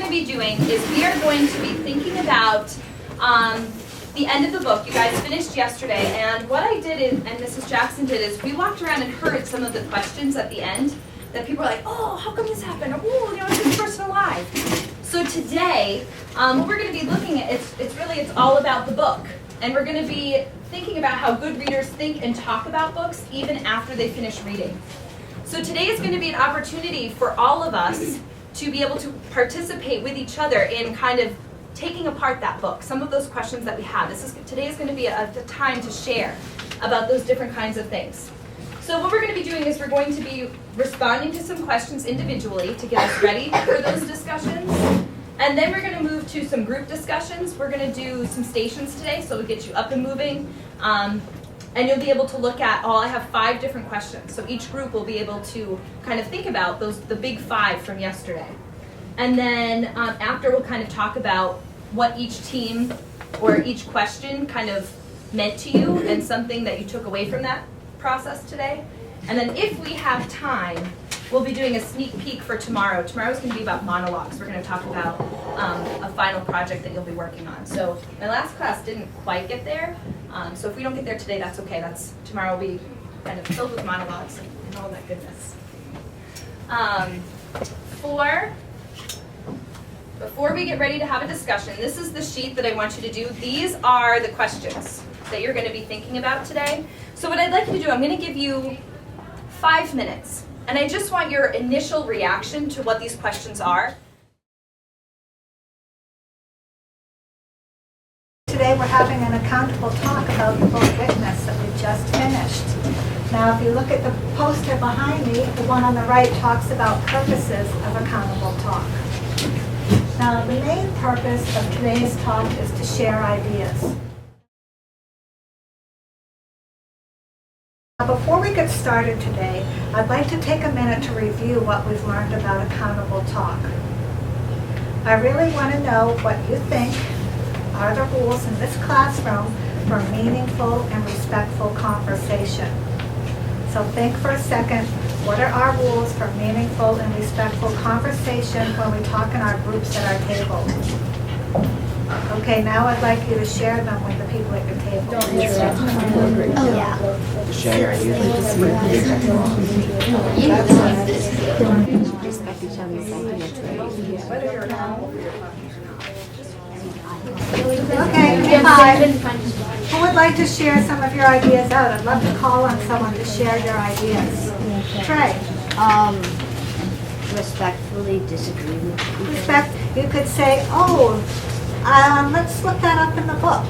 to be doing is we are going to be thinking about the end of the book. You guys finished yesterday, and what I did is, and Mrs. Jackson did, is we walked around and heard some of the questions at the end that people were like, oh, how come this happened? Or, oh, is this person alive? So today, what we're going to be looking at, it's all about the book. And we're going to be thinking about how good readers think and talk about books even after they finish reading. So today is going to be an opportunity for all of us to be able to participate with each other in kind of taking apart that book, some of those questions that we have. Today is going to be a time to share about those different kinds of things. So what we're going to be doing is we're going to be responding to some questions individually to get us ready for those discussions. And then we're going to move to some group discussions. We're going to do some stations today, so it'll get you up and moving. And you'll be able to look at, I have 5 different questions. So each group will be able to kind of think about the big 5 from yesterday. And then after we'll kind of talk about what each team or each question kind of meant to you and something that you took away from that process today. And then if we have time, we'll be doing a sneak peek for tomorrow. Tomorrow's going to be about monologues. We're going to talk about a final project that you'll be working on. So my last class didn't quite get there. So if we don't get there today, that's okay. Tomorrow will be kind of filled with monologues and all that goodness. Before we get ready to have a discussion, this is the sheet that I want you to do. These are the questions that you're going to be thinking about today. So what I'd like you to do, I'm going to give you 5 minutes. And I just want your initial reaction to what these questions are. Today we're having an accountable talk about the book Witness that we just finished. Now if you look at the poster behind me, the one on the right talks about purposes of accountable talk. Now the main purpose of today's talk is to share ideas. Before we get started today, I'd like to take a minute to review what we've learned about accountable talk. I really want to know what you think are the rules in this classroom for meaningful and respectful conversation. So think for a second, what are our rules for meaningful and respectful conversation when we talk in our groups at our table? Okay, now I'd like you to share them with the people at your table. Oh, yeah. To share your ideas. Respect each other's ideas. Okay, 5. Who would like to share some of your ideas out? I'd love to call on someone to share your ideas. Trey. Respectfully disagree with people. Respect. You could say, let's look that up in the book.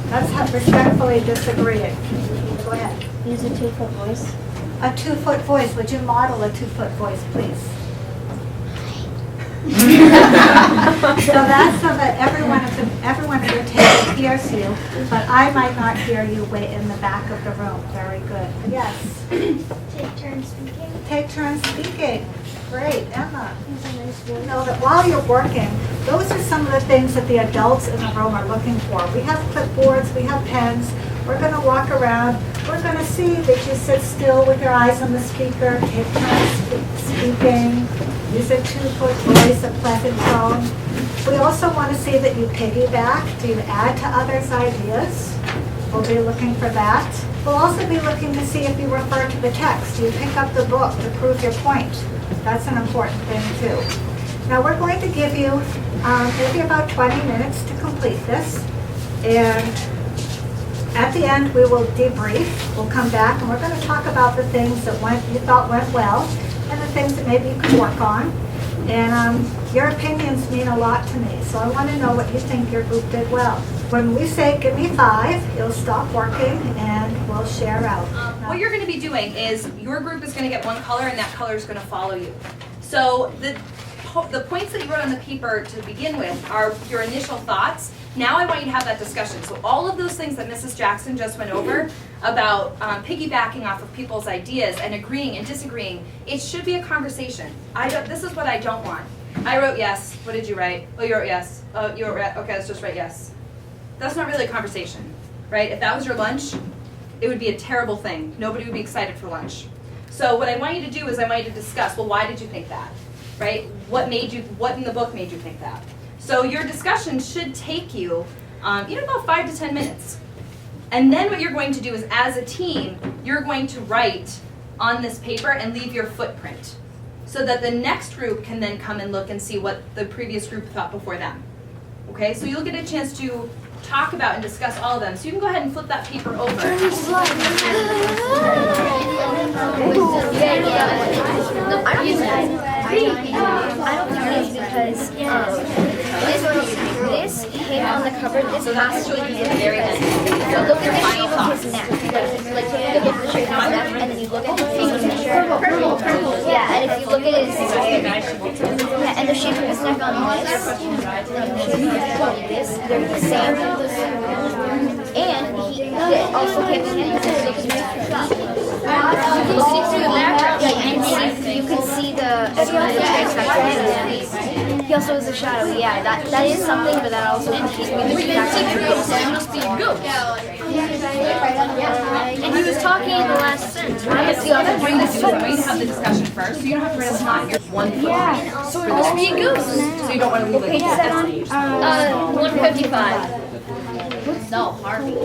That's how respectfully disagreeing. Go ahead. Use a 2-foot voice. A 2-foot voice. Would you model a 2-foot voice, please? So that's so that everyone at your table hears you, but I might not hear you way in the back of the room. Very good. Yes. Take turns speaking. Take turns speaking. Great. Emma. You know that while you're working, those are some of the things that the adults in the room are looking for. We have clipboards, we have pens. We're going to walk around. We're going to see that you sit still with your eyes on the speaker, take turns speaking, use a 2-foot voice, a pleasant tone. We also want to see that you piggyback. Do you add to others' ideas? We'll be looking for that. We'll also be looking to see if you refer to the text. Do you pick up the book to prove your point? That's an important thing too. Now we're going to give you maybe about 20 minutes to complete this. And at the end, we will debrief. We'll come back and we're going to talk about the things that you thought went well and the things that maybe you could work on. And your opinions mean a lot to me, so I want to know what you think your group did well. When we say, give me 5, you'll stop working and we'll share out. What you're going to be doing is your group is going to get one color and that color is going to follow you. So the points that you wrote on the paper to begin with are your initial thoughts. Now I want you to have that discussion. So all of those things that Mrs. Jackson just went over about piggybacking off of people's ideas and agreeing and disagreeing, it should be a conversation. This is what I don't want. I wrote yes. What did you write? Oh, you wrote yes. Oh, you wrote okay, let's just write yes. That's not really a conversation, right? If that was your lunch, it would be a terrible thing. Nobody would be excited for lunch. So what I want you to do is I want you to discuss, well, why did you think that? right? What in the book made you think that? So your discussion should take you, about 5 to 10 minutes. And then what you're going to do is, as a team, you're going to write on this paper and leave your footprint, so that the next group can then come and look and see what the previous group thought before them. Okay, so you'll get a chance to talk about and discuss all of them. So you can go ahead and flip that paper over. I don't think it's because this hit on the cover. This has to be the very end. So look at the shape of his neck. Like take a look at the shape of his neck, and then you look at the shape of his shirt. Yeah, and if you look at his and the shape of his neck on this, they're the same. And he also came in and look at his shop. You see through the background. Yeah, you can see the transparency. He also has a shadow. Yeah, that is something, but that also confused me. It must be a ghost. And he was talking in the last sentence. Bring this to have the discussion first. So you don't have to write on your one foot. Yeah. So it must be a ghost. So you don't want to leave it at stage. 155. No, Harvey.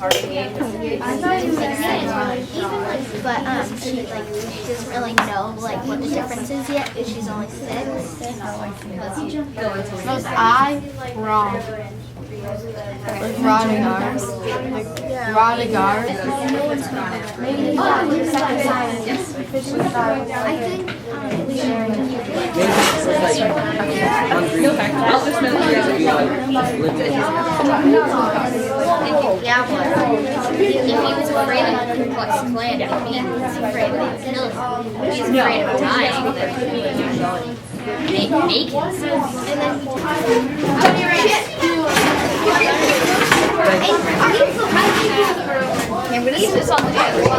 I thought you were saying, she doesn't really know what the difference is yet. She's only 6. Was I wrong? Rotting arms. Rotting arms. I think I'll just yeah, if he was afraid of the Ku Klux Klan, he's afraid of killing. He's afraid of dying. Make it. And then I'm gonna sit this on the table.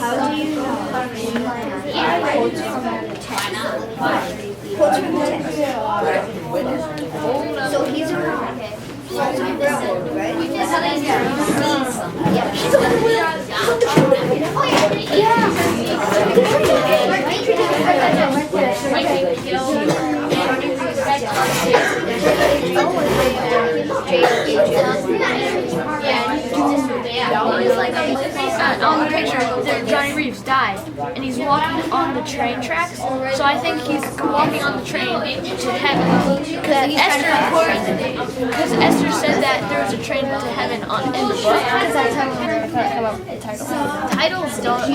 How do you know? So he's around. On the picture, Johnny Reeves died, and he's walking on the train tracks. So I think he's walking on the train to heaven. Because Esther said that there was a train to heaven in the book. Titles not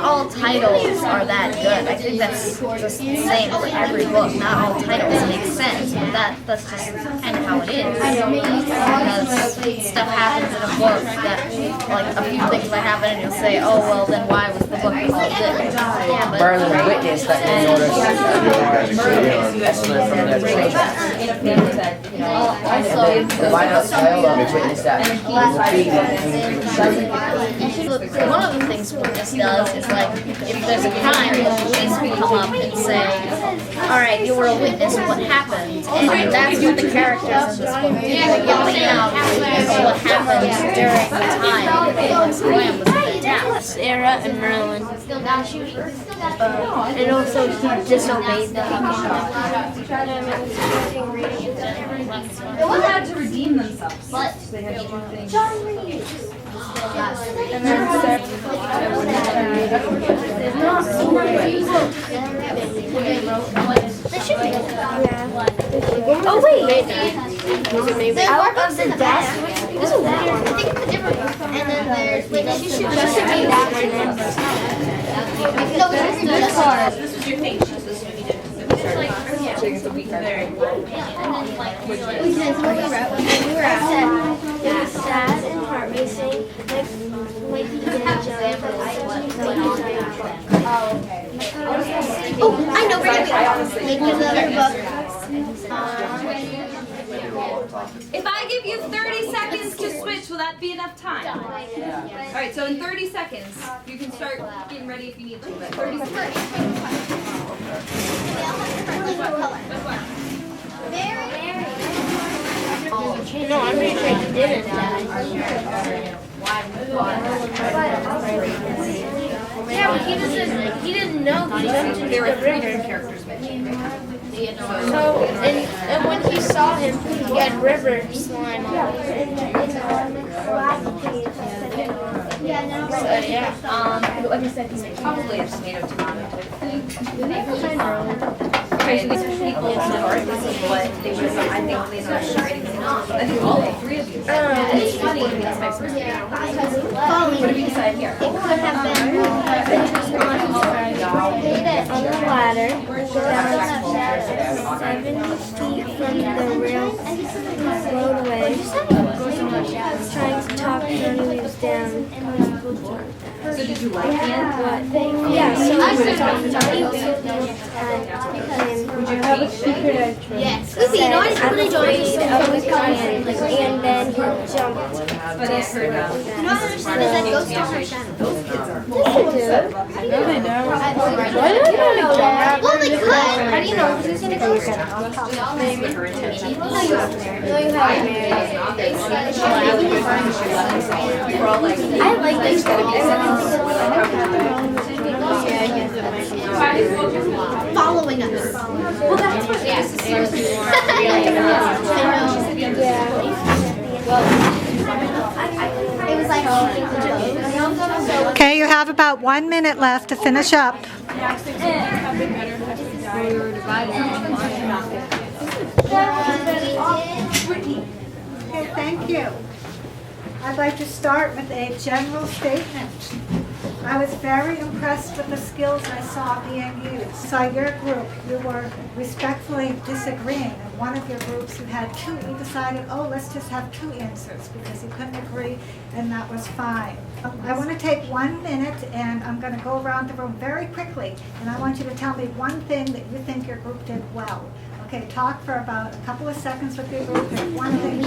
all titles are that good. I think that's just the same for every book. Not all titles make sense, but that's just kind of how it is. Because stuff happens in a book that, a few things might happen, and you'll say, oh, well, then why was the book called this? Yeah, but Burn the witness that in order to from the train. The White House dialogue is witness that. one of the things Witness does is if there's a crime, the police will come up and say, all right, you were a witness, what happened? And that's what the characters in this book do. They give an account of what happened during the time that the Slam was in the town. Sarah and Merlin. And also he disobeyed them. They all had to redeem themselves. But they had to do things. And then Oh wait! I looked up the desk. This is weird. I think it's a different one. And then there's Witness. She should just be that one. No, it's just hard. This was your thing. This is what you did. It's a week. Very good. We were sad. It was sad and heart racing. Like he did Oh, I know. Like another book. If I give you 30 seconds to switch, will that be enough time? All right, so in 30 seconds, you can start getting ready if you need to. But 30 seconds. Very. No, I'm pretty sure he didn't die. Yeah, but he didn't know he jumped into the river. characters mentioned. So, and when he saw him, he had river slime on him. So, yeah. Like I said, he's probably a tomato Okay, these are people in the art, this is what they would have, I think these are writing. I think all three of you. And it's funny, because my first video. What did we decide here? It could have been on the ladder down 70 feet from the roadway, trying to talk Johnny Weaves down. So did you like the end? Yeah, so I was talking to Johnny Weaves Yes. Oopie, you know what? I'm really enjoying and then he jumped. But I heard, You know what I understand is that ghosts don't have shadows. No, they don't. Why don't you know that? Well, they could. How do you know? Because you're gonna go. No, you haven't. I like this following us. Well, that's what this is seriously. It was like Okay, you have about 1 minute left to finish up. Okay, thank you. I'd like to start with a general statement. I was very impressed with the skills I saw being used. Saw your group, you were respectfully disagreeing. In one of your groups, you had two, you decided, oh, let's just have two answers because you couldn't agree, and that was fine. I want to take 1 minute, and I'm going to go around the room very quickly, and I want you to tell me one thing that you think your group did well. Okay, talk for about a couple of seconds with your group, and one thing.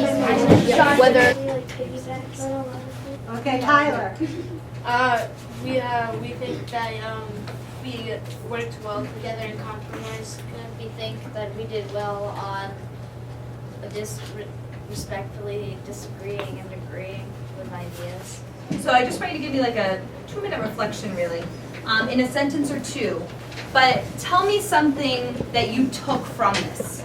Whether Okay, Tyler. We think that we worked well together and compromised. We think that we did well on respectfully disagreeing and agreeing with ideas. So I just want you to give me like a 2-minute reflection really, in a sentence or two. But tell me something that you took from this.